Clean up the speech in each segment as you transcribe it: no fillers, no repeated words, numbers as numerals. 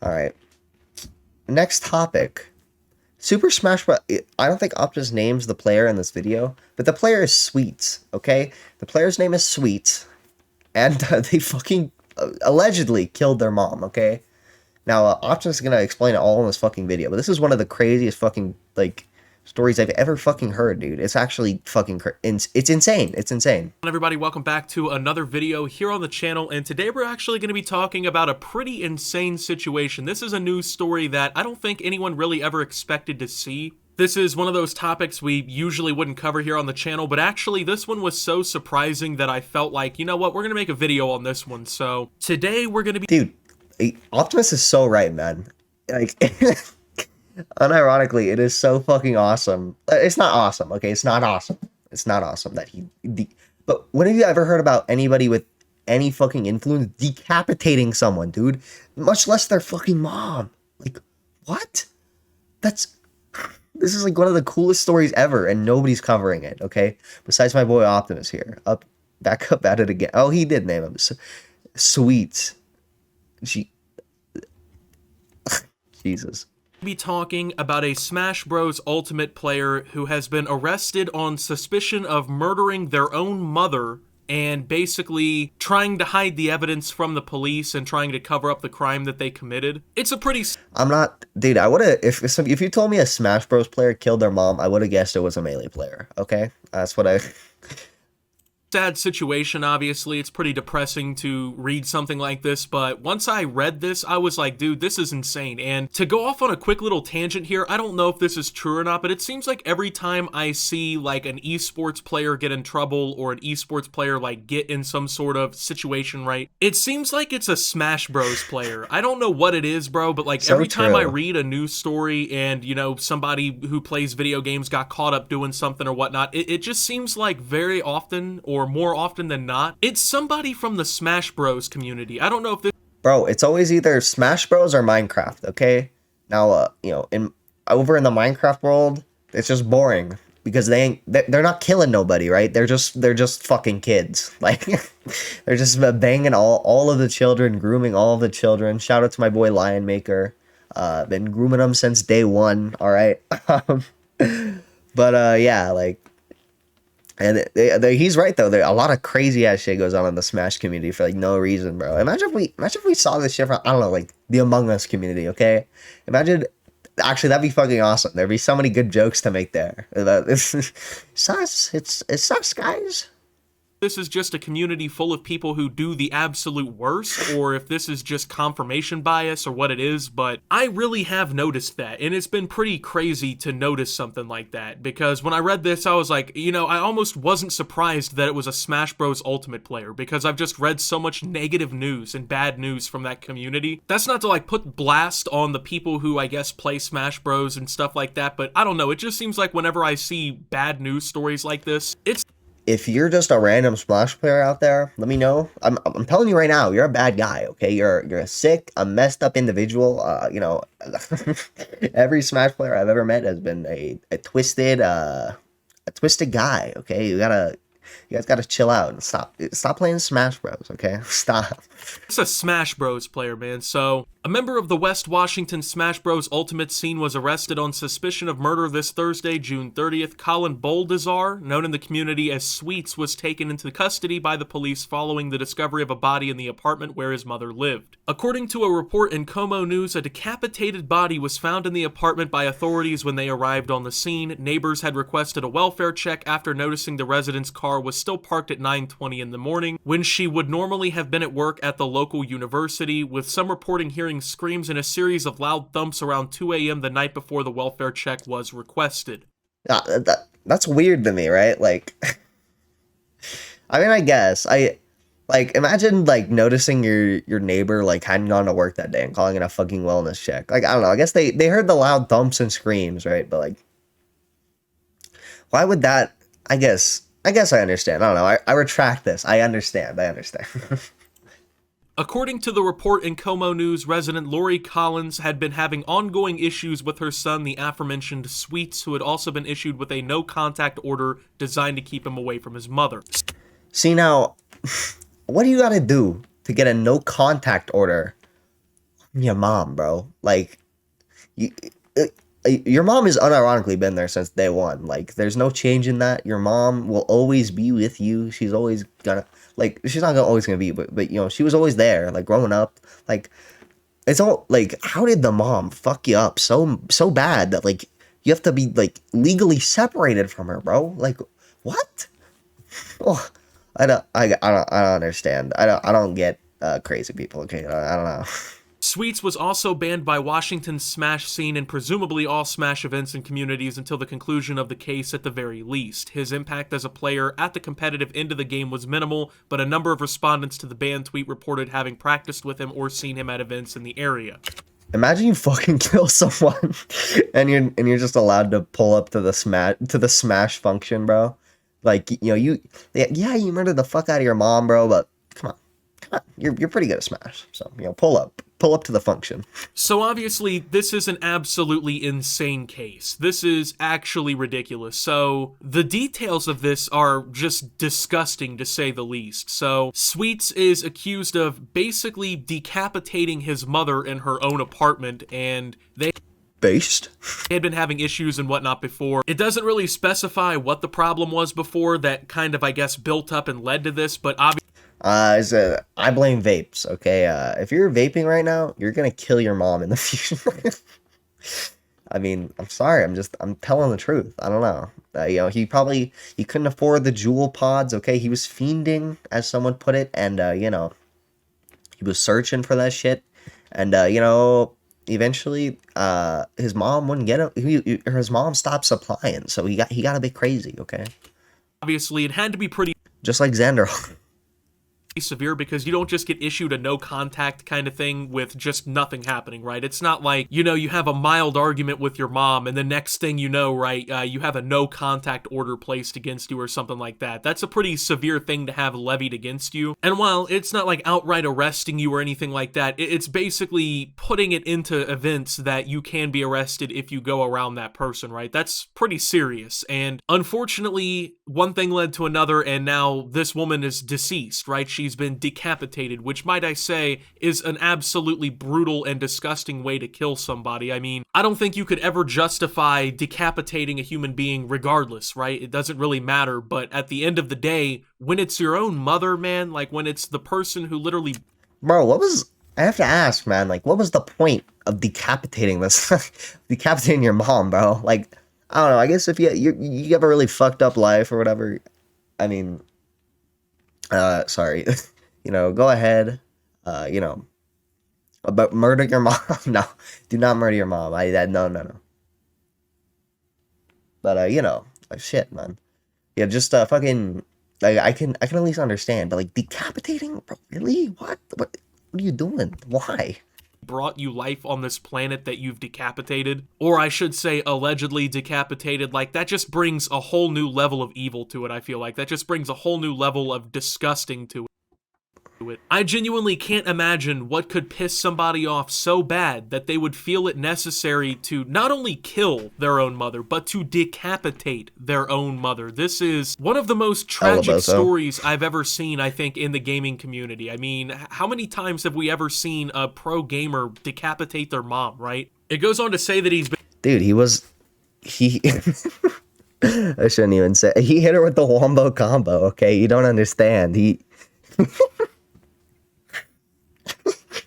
All right. Next topic. Super Smash Bros. I don't think Optus names the player in this video, but the player is Sweets, okay? The player's name is Sweets, and they fucking allegedly killed their mom, okay? Now, Optus is gonna explain it all in this fucking video, but this is one of the craziest fucking, like, stories I've ever fucking heard, dude. It's actually fucking, it's insane. It's insane. Everybody, welcome back to another video here on the channel, and today we're actually going to be talking about a pretty insane situation. This is a news story that I don't think anyone really ever expected to see. This is one of those topics we usually wouldn't cover here on the channel, but actually this one was so surprising that I felt like, you know what, we're going to make a video on this one. So today we're going to be... Dude, Optimus is so right, man. Like... Unironically, it is so fucking awesome. It's not awesome, okay? It's not awesome. It's not awesome that but when have you ever heard about anybody with any fucking influence decapitating someone, dude? Much less their fucking mom. Like, what? This is like one of the coolest stories ever, and nobody's covering it, okay? Besides my boy Optimus here. Back up at it again. Oh, he did name him. Sweet. Jesus. Be talking about a Smash Bros. Ultimate player who has been arrested on suspicion of murdering their own mother and basically trying to hide the evidence from the police and trying to cover up the crime that they committed. It's a pretty... I'm not... Dude, I would've... If you told me a Smash Bros. Player killed their mom, I would've guessed it was a Melee player, okay? That's what I... Sad situation, obviously. It's pretty depressing to read something like this, but once I read this, I was like, dude, this is insane. And to go off on a quick little tangent here, I don't know if this is true or not, but it seems like every time I see like an esports player get in trouble or an esports player like get in some sort of situation, right, it seems like it's a Smash Bros. Player. I don't know what it is, bro, but like every time I read a news story and, you know, somebody who plays video games got caught up doing something or whatnot, it just seems like very often, or more often than not, it's somebody from the Smash Bros community. I don't know if this... Bro, it's always either Smash Bros or Minecraft, okay? Now, you know, over in the Minecraft world, it's just boring because they're not killing nobody, right? They're just fucking kids. Like, they're just banging all of the children, grooming all of the children. Shout out to my boy Lion Maker. Been grooming them since day one, all right? Yeah, like, and he's right though. A lot of crazy ass shit goes on in the Smash community for like no reason, bro. Imagine if we saw this shit from, I don't know, like the Among Us community. Okay, imagine. Actually, that'd be fucking awesome. There'd be so many good jokes to make there. It's sus. It's sus, guys. This is just a community full of people who do the absolute worst, or if this is just confirmation bias or what it is, but I really have noticed that, and it's been pretty crazy to notice something like that, because when I read this, I was like, you know, I almost wasn't surprised that it was a Smash Bros. Ultimate player, because I've just read so much negative news and bad news from that community. That's not to, like, put blast on the people who, I guess, play Smash Bros. And stuff like that, but I don't know, it just seems like whenever I see bad news stories like this, it's... If you're just a random Smash player out there, let me know. I'm telling you right now, you're a bad guy, okay? You're a sick, a messed up individual. You know, every Smash player I've ever met has been a twisted guy, okay? You guys gotta chill out and stop playing Smash Bros, okay? Stop. It's a Smash Bros player, man. So, a member of the West Washington Smash Bros Ultimate scene was arrested on suspicion of murder this Thursday, June 30th. Colin Boldazar, known in the community as Sweets, was taken into custody by the police following the discovery of a body in the apartment where his mother lived. According to a report in Como News, a decapitated body was found in the apartment by authorities when they arrived on the scene. Neighbors had requested a welfare check after noticing the resident's car was still parked at 9:20 in the morning, when she would normally have been at work at the local university, with some reporting hearing screams and a series of loud thumps around 2 a.m. the night before the welfare check was requested. That's weird to me, right? Like, I mean, I guess like, imagine like noticing your neighbor like hadn't gone to work that day and calling it a fucking wellness check. Like, I don't know. I guess they heard the loud thumps and screams, right? But like, why would that? I guess I understand. I don't know. I retract this. I understand. According to the report in Como News, resident Lori Collins had been having ongoing issues with her son, the aforementioned Sweets, who had also been issued with a no-contact order designed to keep him away from his mother. See, now, what do you gotta do to get a no-contact order Your mom, bro. Like, you, your mom has unironically been there since day one. Like, there's no change in that. Your mom will always be with you. She's always gonna, like, she's not gonna always gonna be, but you know, she was always there. Like growing up, like it's all like, how did the mom fuck you up so bad that like you have to be like legally separated from her, bro? Like, what? Oh, I don't understand. I don't get crazy people. Okay, I don't know. Sweets was also banned by Washington's Smash scene and presumably all Smash events and communities until the conclusion of the case at the very least. His impact as a player at the competitive end of the game was minimal, but a number of respondents to the ban tweet reported having practiced with him or seen him at events in the area. Imagine you fucking kill someone and you're just allowed to pull up to the smash function, bro. Like, you know, yeah, you murdered the fuck out of your mom, bro, but come on, you're pretty good at Smash. So, you know, pull up to the function. So obviously, this is an absolutely insane case. This is actually ridiculous. So the details of this are just disgusting to say the least. So Sweets is accused of basically decapitating his mother in her own apartment, and they Based. had been having issues and whatnot before. It doesn't really specify what the problem was before that kind of, I guess, built up and led to this, but obviously I blame vapes. Okay, if you're vaping right now, you're gonna kill your mom in the future. I mean, I'm sorry. I'm telling the truth. I don't know. You know, he couldn't afford the jewel pods. Okay, he was fiending, as someone put it, and you know, he was searching for that shit, and you know, eventually, his mom wouldn't get him. His mom stopped supplying, so he got a bit crazy. Okay, it had to be pretty just like Xander. severe because you don't just get issued a no contact kind of thing with just nothing happening, right? It's not like, you know, you have a mild argument with your mom and the next thing you know, right, you have a no contact order placed against you or something like that. That's a pretty severe thing to have levied against you. And while it's not like outright arresting you or anything like that, it's basically putting it into events that you can be arrested if you go around that person, right? That's pretty serious. And unfortunately, one thing led to another, and now this woman is deceased, right? She's been decapitated, which, might I say, is an absolutely brutal and disgusting way to kill somebody. I mean, I don't think you could ever justify decapitating a human being regardless, right? It doesn't really matter, but at the end of the day, when it's your own mother, man, like when it's the person who literally... Bro, I have to ask, man, like, what was the point of decapitating decapitating your mom, bro? Like, I don't know, I guess if you have a really fucked up life or whatever, I mean, sorry, you know, go ahead, you know, but murder your mom, no, do not murder your mom, no. But, you know, like, shit, man. Yeah, just, fucking, like, I can at least understand, but, like, decapitating, bro, really? What are you doing? Why? brought you life on this planet that you've decapitated, or I should say allegedly decapitated, like that just brings a whole new level of evil to it. I feel like that just brings a whole new level of disgusting to it. I genuinely can't imagine what could piss somebody off so bad that they would feel it necessary to not only kill their own mother, but to decapitate their own mother. This is one of the most tragic stories I've ever seen, I think, in the gaming community. I mean, how many times have we ever seen a pro gamer decapitate their mom, right? It goes on to say that he's been... Dude, he... I shouldn't even say... He hit her with the wombo combo, okay? You don't understand. He...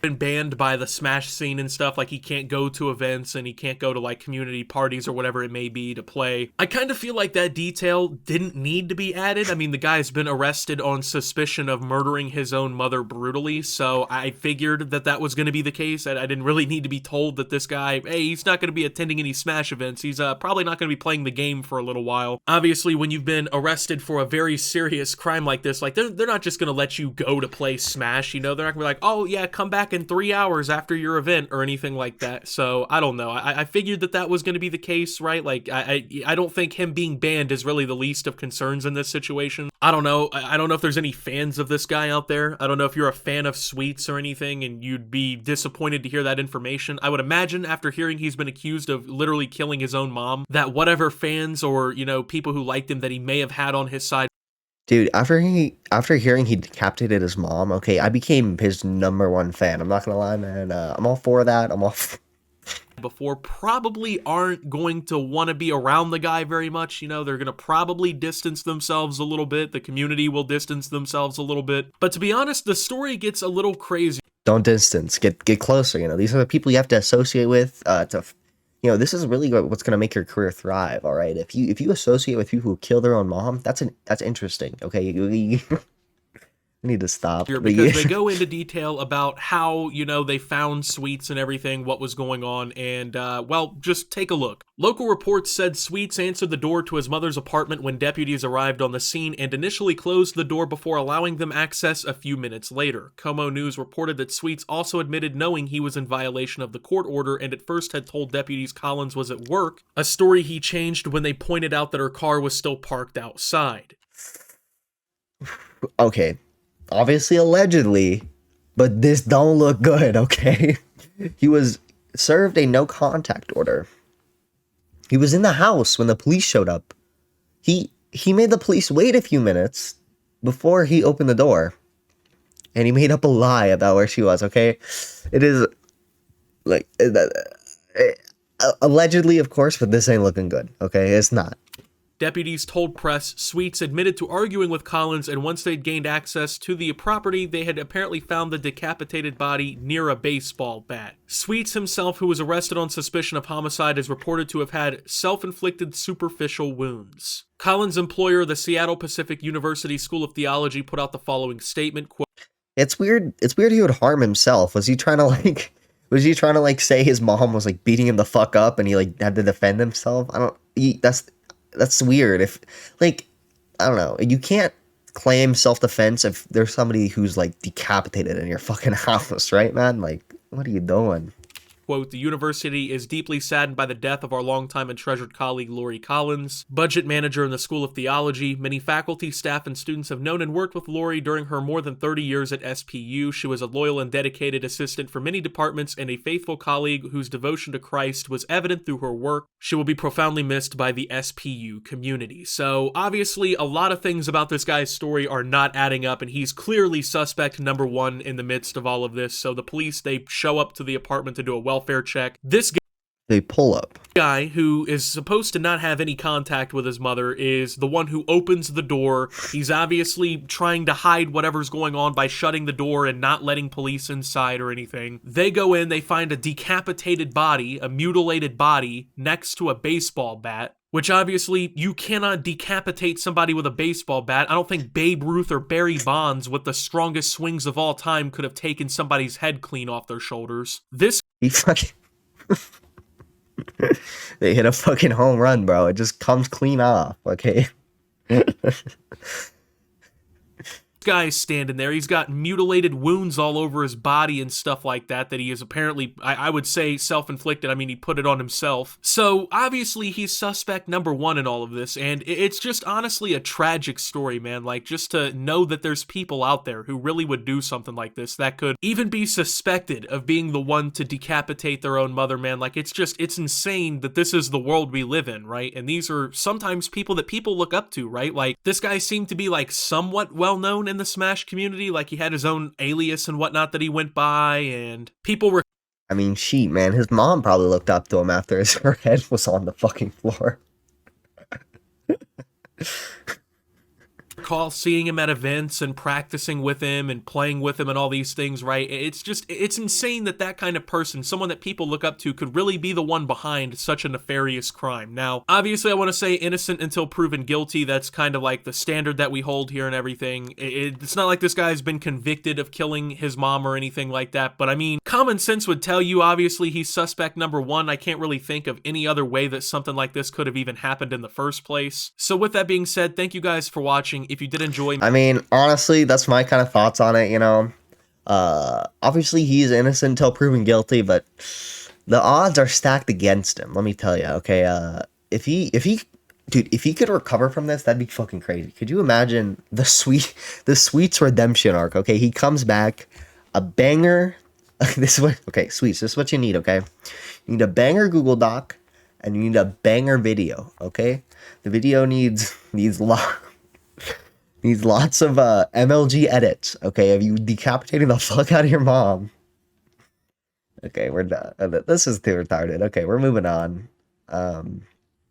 been banned by the Smash scene and stuff, like he can't go to events and he can't go to like community parties or whatever it may be to play. I kind of feel like that detail didn't need to be added. I mean, the guy's been arrested on suspicion of murdering his own mother brutally, so I figured that that was going to be the case. I didn't really need to be told that this guy, hey, he's not going to be attending any Smash events. He's probably not going to be playing the game for a little while. Obviously, when you've been arrested for a very serious crime like this, like they're not just going to let you go to play Smash, you know? They're not going to be like, oh yeah, come back in 3 hours after your event or anything like that. So I don't know. I figured that was going to be the case, right? Like I don't think him being banned is really the least of concerns in this situation. I don't know. I don't know if there's any fans of this guy out there. I don't know if you're a fan of Sweets or anything and you'd be disappointed to hear that information. I would imagine after hearing he's been accused of literally killing his own mom, that whatever fans or, you know, people who liked him that he may have had on his side Dude, after hearing he decapitated his mom, okay, I became his number one fan. I'm not gonna lie, man. I'm all for that. Before probably aren't going to want to be around the guy very much. You know, they're going to probably distance themselves a little bit. The community will distance themselves a little bit. But to be honest, the story gets a little crazy. Don't distance. Get closer. You know, these are the people you have to associate with. This is really what's gonna make your career thrive. All right, if you associate with people who kill their own mom, that's interesting. Okay, you need to stop. Here because they go into detail about how, you know, they found Sweets and everything, what was going on, and, well, just take a look. Local reports said Sweets answered the door to his mother's apartment when deputies arrived on the scene and initially closed the door before allowing them access a few minutes later. Como News reported that Sweets also admitted knowing he was in violation of the court order and at first had told deputies Collins was at work, a story he changed when they pointed out that her car was still parked outside. Okay, obviously allegedly, but this don't look good. Okay, he was served a no contact order. He was in the house when the police showed up. He made the police wait a few minutes before he opened the door. And he made up a lie about where she was, okay? It is like allegedly, of course, but this ain't looking good, okay? It's not. Deputies told press Sweets admitted to arguing with Collins, and once they'd gained access to the property, they had apparently found the decapitated body near a baseball bat. Sweets himself, who was arrested on suspicion of homicide, is reported to have had self-inflicted superficial wounds. Collins' employer, the Seattle Pacific University School of Theology, put out the following statement, quote, It's weird he would harm himself. Was he trying to say his mom was like beating him the fuck up and he like had to defend himself? That's weird. If, like, I don't know, you can't claim self-defense if there's somebody who's like decapitated in your fucking house, right, man? Like, what are you doing? quote, the university is deeply saddened by the death of our longtime and treasured colleague Lori Collins, budget manager in the School of Theology. Many faculty, staff, and students have known and worked with Lori during her more than 30 years at SPU. She was a loyal and dedicated assistant for many departments and a faithful colleague whose devotion to Christ was evident through her work. She will be profoundly missed by the SPU community. So, obviously, a lot of things about this guy's story are not adding up, and he's clearly suspect number one in the midst of all of this. So the police, they show up to the apartment to do a welfare check. They pull up. Guy who is supposed to not have any contact with his mother is the one who opens the door. He's obviously trying to hide whatever's going on by shutting the door and not letting police inside or anything. They go in, they find a decapitated body, a mutilated body next to a baseball bat, which obviously you cannot decapitate somebody with a baseball bat. I don't think Babe Ruth or Barry Bonds, with the strongest swings of all time, could have taken somebody's head clean off their shoulders. He fucking... They hit a fucking home run, bro. It just comes clean off, okay? Guy is standing there. He's got mutilated wounds all over his body and stuff like that he is apparently, I would say, self-inflicted. I mean, he put it on himself. So, obviously, he's suspect number one in all of this, and it's just honestly a tragic story, man. Like, just to know that there's people out there who really would do something like this, that could even be suspected of being the one to decapitate their own mother, man. Like, it's insane that this is the world we live in, right? And these are sometimes people that people look up to, right? Like, this guy seemed to be, like, somewhat well-known in the Smash community. Like, he had his own alias and whatnot that he went by, and people were... I mean, shit, man. His mom probably looked up to him after her head was on the fucking floor. Recall seeing him at events and practicing with him and playing with him and all these things, right? It's insane that kind of person, someone that people look up to, could really be the one behind such a nefarious crime. Now, obviously, I want to say innocent until proven guilty. That's kind of like the standard that we hold here and everything. It's not like this guy's been convicted of killing his mom or anything like that, but I mean, common sense would tell you, obviously, he's suspect number one. I can't really think of any other way that something like this could have even happened in the first place. So with that being said, thank you guys for watching. If you did enjoy... I mean, honestly, that's my kind of thoughts on it, you know? Obviously, he's innocent until proven guilty, but the odds are stacked against him, let me tell you, okay? If he could recover from this, that'd be fucking crazy. Could you imagine the Sweets redemption arc, okay? He comes back, a banger... Sweets, this is what you need, okay? You need a banger Google Doc, and you need a banger video, okay? The video needs Needs lots of MLG edits. Okay, of you decapitating the fuck out of your mom. Okay, we're done. This is too retarded. Okay, we're moving on.